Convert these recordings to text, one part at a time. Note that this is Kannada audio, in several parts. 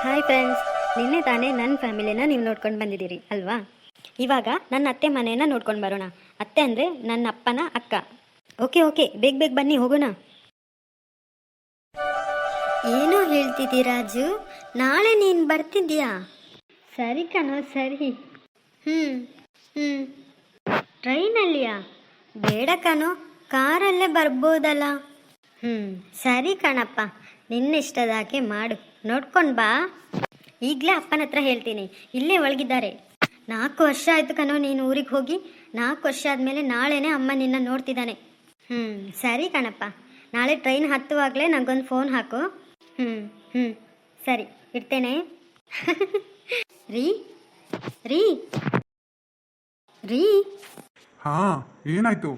ಹಾಯ್ ಫ್ರೆಂಡ್ಸ್, ನಿನ್ನೆ ತಾನೇ ನನ್ನ ಫ್ಯಾಮಿಲಿನ ನೀವು ನೋಡ್ಕೊಂಡು ಬಂದಿದ್ದೀರಿ ಅಲ್ವಾ? ಇವಾಗ ನನ್ನ ಅತ್ತೆ ಮನೆಯನ್ನು ನೋಡ್ಕೊಂಡು ಬರೋಣ. ಅತ್ತೆ ಅಂದರೆ ನನ್ನ ಅಪ್ಪನ ಅಕ್ಕ. ಓಕೆ ಓಕೆ, ಬೇಗ ಬೇಗ ಬನ್ನಿ, ಹೋಗೋಣ. ಏನೋ ಹೇಳ್ತಿದ್ದೀ ರಾಜು, ನಾಳೆ ನೀನು ಬರ್ತಿದ್ಯಾ? ಸರಿ ಕಣೋ, ಸರಿ. ಹ್ಞೂ ಹ್ಞೂ ಟ್ರೈನಲ್ಲಿಯಾ? ಬೇಡ ಕಣೋ, ಕಾರಲ್ಲೇ ಬರ್ಬೋದಲ್ಲ. ಹ್ಞೂ ಸರಿ ಕಣಪ್ಪ, ನಿನ್ನಿಷ್ಟದಾಕೆ ಮಾಡು, ನೋಡ್ಕೊಂಡು ಬಾ. ಈಗಲೇ ಅಪ್ಪನ ಹತ್ರ ಹೇಳ್ತೀನಿ, ಇಲ್ಲೇ ಒಳಗಿದ್ದಾರೆ. 4 ವರ್ಷ ಆಯಿತು ಕಣೋ ನೀನು ಊರಿಗೆ ಹೋಗಿ. 4 ವರ್ಷ ಆದಮೇಲೆ ನಾಳೆನೇ ಅಮ್ಮ ನಿನ್ನ ನೋಡ್ತಿದ್ದಾನೆ. ಹ್ಞೂ ಸರಿ ಕಣಪ್ಪ, ನಾಳೆ ಟ್ರೈನ್ ಹತ್ತುವಾಗಲೇ ನನಗೊಂದು ಫೋನ್ ಹಾಕು. ಹ್ಞೂ ಹ್ಞೂ ಸರಿ, ಇಡ್ತೇನೆ. ರೀ ರೀ ರೀ ಹಾ, ಏನಾಯ್ತು?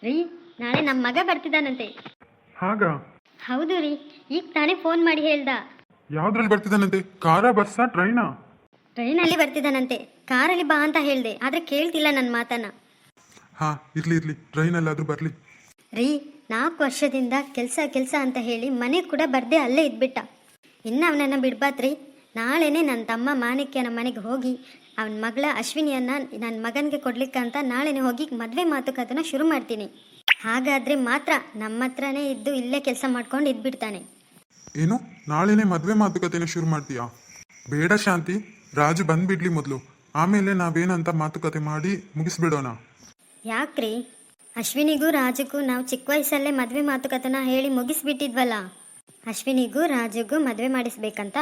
ರೀ, ನಾಳೆ ನಮ್ಮ ಮಗ ಬರ್ತಿದ್ದಾನಂತೆ. ಹಾಗ? ಹೌದು ರೀ, ಈಗ ತಾನೇ ಫೋನ್ ಮಾಡಿ ಹೇಳ್ದ. ಯಾವ್ದ್ರಲ್ಲಿ ಬರ್ತಿದ್ದಾನಂತೆ? ಕಾರಾ, ಬಸ್ಸಾ, ಟ್ರೈನಾ? ಟ್ರೈನಲ್ಲಿ ಬರ್ತಿದ್ದಾನಂತೆ. ಕಾರಲ್ಲಿ ಬಾ ಅಂತ ಹೇಳ್ದೆ, ಆದರೆ ಕೇಳ್ತಿಲ್ಲ ನನ್ನ ಮಾತನ್ನ. ಹಾ, ಇರ್ಲಿ ಟ್ರೈನಲ್ಲಾದ್ರೂ ಬರ್ಲಿ. ರೀ, 4 ವರ್ಷದಿಂದ ಕೆಲಸ ಅಂತ ಹೇಳಿ ಮನೆ ಕೂಡ ಬರ್ದೆ ಅಲ್ಲೇ ಇದ್ಬಿಟ್ಟ. ಇನ್ನು ಅವನನ್ನು ಬಿಡ್ಬಾತ್ರಿ. ನಾಳೆನೇ ನನ್ನ ತಮ್ಮ ಮಾಣಿಕ್ಯನ ಮನೆಗೆ ಹೋಗಿ ಅವನ ಮಗಳ ಅಶ್ವಿನಿಯನ್ನ ನನ್ನ ಮಗನಿಗೆ ಕೊಡ್ಲಿಕ್ಕಂತ ನಾಳೆನೇ ಹೋಗಿ ಮದುವೆ ಮಾತುಕತೆನ ಶುರು ಮಾಡ್ತೀನಿ. ಹಾಗಾದ್ರೆ ಮಾತ್ರ ನಮ್ಮ ಹತ್ರನೇ ಇದ್ದು ಇಲ್ಲೇ ಕೆಲಸ ಮಾಡ್ಕೊಂಡು ಇದ್ಬಿಡ್ತಾನೆ. ಏನು, ನಾಳೆನೇ ಮದುವೆ ಮಾತುಕತೆನ ಶುರು ಮಾಡ್ತೀಯಾ? ಬೇಡ ಶಾಂತಿ, ರಾಜು ಬಂದ್ಬಿಡ್ಲಿ ಮೊದಲು, ಆಮೇಲೆ ನಾವೇನಂತ ಮಾತುಕತೆ ಮಾಡಿ ಮುಗಿಸ್ಬಿಡೋಣ. ಯಾಕ್ರಿ? ಅಶ್ವಿನಿಗೂ ರಾಜುಗೂ ನಾವು ಚಿಕ್ಕ ವಯಸ್ಸಲ್ಲೇ ಮದುವೆ ಮಾತುಕತೆನ ಹೇಳಿ ಮುಗಿಸ್ಬಿಟ್ಟಿದ್ವಲ್ಲ. ಅಶ್ವಿನಿಗೂ ರಾಜುಗೂ ಮದುವೆ ಮಾಡಿಸ್ಬೇಕಂತ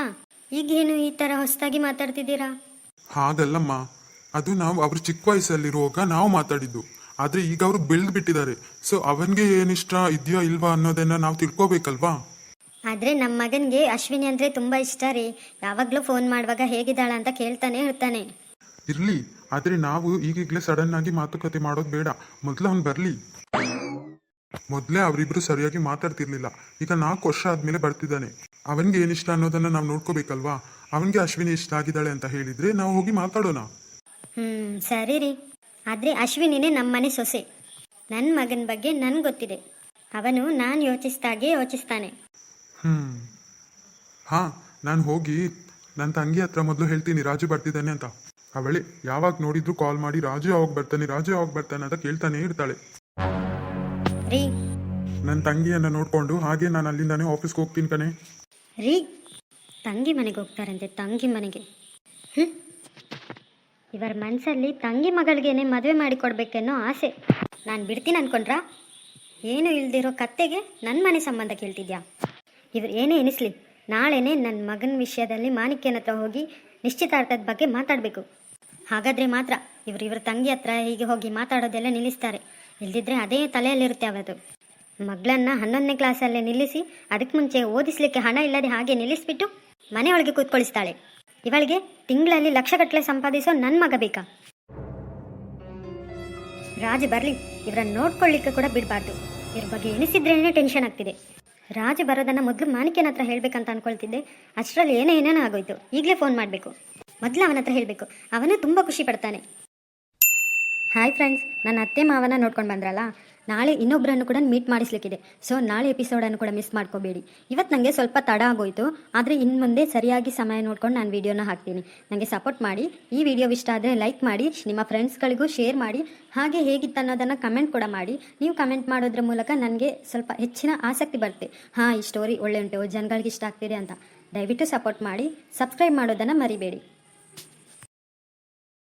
ಈಗೇನು ಈ ಥರ ಹೊಸದಾಗಿ ಮಾತಾಡ್ತಿದ್ದೀರಾ? ಹಾಗಲ್ಲಮ್ಮ, ಅದು ನಾವು ಅವ್ರ ಚಿಕ್ಕ ವಯಸ್ಸಲ್ಲಿರುವಾಗ ನಾವು ಮಾತಾಡಿದ್ದು. ಆದರೆ ಈಗ ಅವರು ಬೆಳೆದು ಬಿಟ್ಟಿದ್ದಾರೆ. ಸೊ ಅವನಿಗೆ ಏನಿಷ್ಟ ಇದೆಯಾ ಇಲ್ವಾ ಅನ್ನೋದನ್ನ ನಾವು ತಿಳ್ಕೊಬೇಕಲ್ವಾ? ಆದರೆ ನಮ್ಮ ಮಗನಿಗೆ ಅಶ್ವಿನಿ ಅಂದರೆ ತುಂಬ ಇಷ್ಟ ರೀ. ಯಾವಾಗಲೂ ಫೋನ್ ಮಾಡುವಾಗ ಹೇಗಿದ್ದಾಳ ಅಂತ ಕೇಳ್ತಾನೆ ಇರ್ತಾನೆ. ಇರ್ಲಿ, ಆದರೆ ನಾವು ಈಗೀಗಲೇ ಸಡನ್ ಆಗಿ ಮಾತುಕತೆ ಮಾಡೋದು ಬೇಡ. ಮೊದಲು ಅವ್ನು ಬರಲಿ. ಮೊದಲೇ ಅವರಿಬ್ರು ಸರಿಯಾಗಿ ಮಾತಾಡ್ತಿರ್ಲಿಲ್ಲ. ಈಗ 4 ವರ್ಷ ಆದ್ಮೇಲೆ ಬರ್ತಿದ್ದಾನೆ. ಅವನಿಗೆ ಏನಿಷ್ಟ ಅನ್ನೋದನ್ನ ನಾವು ನೋಡ್ಕೋಬೇಕಲ್ವಾ? ಅವನಿಗೆ ಅಶ್ವಿನಿ ಇಷ್ಟ ಆಗಿದ್ದಾಳೆ ಅಂತ ಹೇಳಿದ್ರೆ ನಾವು ಹೋಗಿ ಮಾತಾಡೋಣ. ಸರಿ ರೀ, ಆದರೆ ಅಶ್ವಿನಿನೇ ನಮ್ಮ ಮನೆ ಸೊಸೆ. ನನ್ನ ಮಗನ ಬಗ್ಗೆ ನನ್ಗೆ ಗೊತ್ತಿದೆ. ಅವನು ನಾನು ಯೋಚಿಸ್ದಾಗೆ ಯೋಚಿಸ್ತಾನೆ. ಹಾ, ನಾನು ಹೋಗಿ ನನ್ನ ತಂಗಿ ಹತ್ರ ಮೊದಲು ಹೇಳ್ತೀನಿ ರಾಜು ಬರ್ತಿದ್ದಾನೆ ಅಂತ. ಅವಳೆ ಯಾವಾಗ ನೋಡಿದ್ರು ಕಾಲ್ ಮಾಡಿ ರಾಜು ಯಾವಾಗ ಬರ್ತಾನೆ ಅಂತ ಕೇಳ್ತಾನೆ ಇರ್ತಾಳೆ. ರೀ, ನನ್ನ ತಂಗಿಯನ್ನ ನೋಡ್ಕೊಂಡು ಹಾಗೆ ನಾನು ಅಲ್ಲಿಂದಾನೆ ಆಫೀಸ್ಗೆ ಹೋಗ್ತೀನಿ ಕಣೆ. ರೀ, ತಂಗಿ ಮನೆಗೆ ಹೋಗ್ತಾರಂತೆ, ತಂಗಿ ಮನೆಗೆ. ಇವರ ಮನಸ್ಸಲ್ಲಿ ತಂಗಿ ಮಗಳಿಗೇನೆ ಮದುವೆ ಮಾಡಿಕೊಡ್ಬೇಕೆನ್ನೋ ಆಸೆ. ನಾನು ಬಿಡ್ತೀನಿ ಅನ್ಕೊಂಡ್ರಾ? ಏನು ಇಲ್ದಿರೋ ಕತ್ತೆಗೆ ನನ್ನ ಮನೆ ಸಂಬಂಧ ಕೇಳ್ತಿದ್ಯಾ? ಇವ್ರು ಏನೇ ಎನಿಸ್ಲಿ, ನಾಳೆನೇ ನನ್ನ ಮಗನ ವಿಷಯದಲ್ಲಿ ಮಾಣಿಕ್ಯನ ಹತ್ರ ಹೋಗಿ ನಿಶ್ಚಿತಾರ್ಥದ ಬಗ್ಗೆ ಮಾತಾಡಬೇಕು. ಹಾಗಾದರೆ ಮಾತ್ರ ಇವ್ರ ತಂಗಿ ಹತ್ರ ಹೀಗೆ ಹೋಗಿ ಮಾತಾಡೋದೆಲ್ಲ ನಿಲ್ಲಿಸ್ತಾರೆ. ಇಲ್ದಿದ್ರೆ ಅದೇ ತಲೆಯಲ್ಲಿರುತ್ತೆ ಅವತ್ತು. ಮಗಳನ್ನ 11ನೇ ಕ್ಲಾಸಲ್ಲೇ ನಿಲ್ಲಿಸಿ ಅದಕ್ಕೆ ಮುಂಚೆ ಓದಿಸ್ಲಿಕ್ಕೆ ಹಣ ಇಲ್ಲದೆ ಹಾಗೆ ನಿಲ್ಲಿಸ್ಬಿಟ್ಟು ಮನೆಯೊಳಗೆ ಕೂತ್ಕೊಳಿಸ್ತಾಳೆ. ಇವಳಿಗೆ ತಿಂಗಳಲ್ಲಿ ಲಕ್ಷಗಟ್ಟಲೆ ಸಂಪಾದಿಸೋ ನನ್ನ ಮಗ ಬೇಕಾ? ರಾಜು ಬರಲಿ, ಇವರನ್ನು ನೋಡ್ಕೊಳ್ಳಿಕ್ಕೆ ಕೂಡ ಬಿಡಬಾರ್ದು. ಇವ್ರ ಬಗ್ಗೆ ಎಣಿಸಿದ್ರೇನೆ ಟೆನ್ಷನ್ ಆಗ್ತಿದೆ. ರಾಜು ಬರೋದನ್ನು ಮೊದಲು ಮಾಣಿಕ್ಯನ ಹತ್ರ ಹೇಳಬೇಕಂತ ಅನ್ಕೊಳ್ತಿದ್ದೆ. ಅಷ್ಟರಲ್ಲಿ ಏನೇನೇನೋ ಆಗೋಯ್ತು. ಈಗಲೇ ಫೋನ್ ಮಾಡಬೇಕು, ಮೊದಲು ಅವನ ಹತ್ರ ಹೇಳಬೇಕು. ಅವನು ತುಂಬ ಖುಷಿ ಪಡ್ತಾನೆ. ಹಾಯ್ ಫ್ರೆಂಡ್ಸ್, ನನ್ನ ಅತ್ತೆ ಮಾವನ ನೋಡ್ಕೊಂಡು ಬಂದ್ರಲ್ಲ, ನಾಳೆ ಇನ್ನೊಬ್ಬರನ್ನು ಕೂಡ ಮೀಟ್ ಮಾಡಿಸ್ಲಿಕ್ಕಿದೆ. ಸೊ ನಾಳೆ ಎಪಿಸೋಡನ್ನು ಕೂಡ ಮಿಸ್ ಮಾಡ್ಕೋಬೇಡಿ. ಇವತ್ತು ನನಗೆ ಸ್ವಲ್ಪ ತಡ ಆಗೋಯ್ತು, ಆದರೆ ಇನ್ನು ಮುಂದೆ ಸರಿಯಾಗಿ ಸಮಯ ನೋಡ್ಕೊಂಡು ನಾನು ವೀಡಿಯೋನ ಹಾಕ್ತೀನಿ. ನನಗೆ ಸಪೋರ್ಟ್ ಮಾಡಿ. ಈ ವಿಡಿಯೋ ಇಷ್ಟ ಆದರೆ ಲೈಕ್ ಮಾಡಿ, ನಿಮ್ಮ ಫ್ರೆಂಡ್ಸ್ಗಳಿಗೂ ಶೇರ್ ಮಾಡಿ. ಹಾಗೆ ಹೇಗಿತ್ತು ಅನ್ನೋದನ್ನು ಕಮೆಂಟ್ ಕೂಡ ಮಾಡಿ. ನೀವು ಕಮೆಂಟ್ ಮಾಡೋದ್ರ ಮೂಲಕ ನನಗೆ ಸ್ವಲ್ಪ ಹೆಚ್ಚಿನ ಆಸಕ್ತಿ ಬರುತ್ತೆ. ಈ ಸ್ಟೋರಿ ಒಳ್ಳೆ ಉಂಟು, ಜನಗಳಿಗೆ ಇಷ್ಟ ಆಗ್ತಿದೆ ಅಂತ. ದಯವಿಟ್ಟು ಸಪೋರ್ಟ್ ಮಾಡಿ, ಸಬ್ಸ್ಕ್ರೈಬ್ ಮಾಡೋದನ್ನು ಮರಿಬೇಡಿ.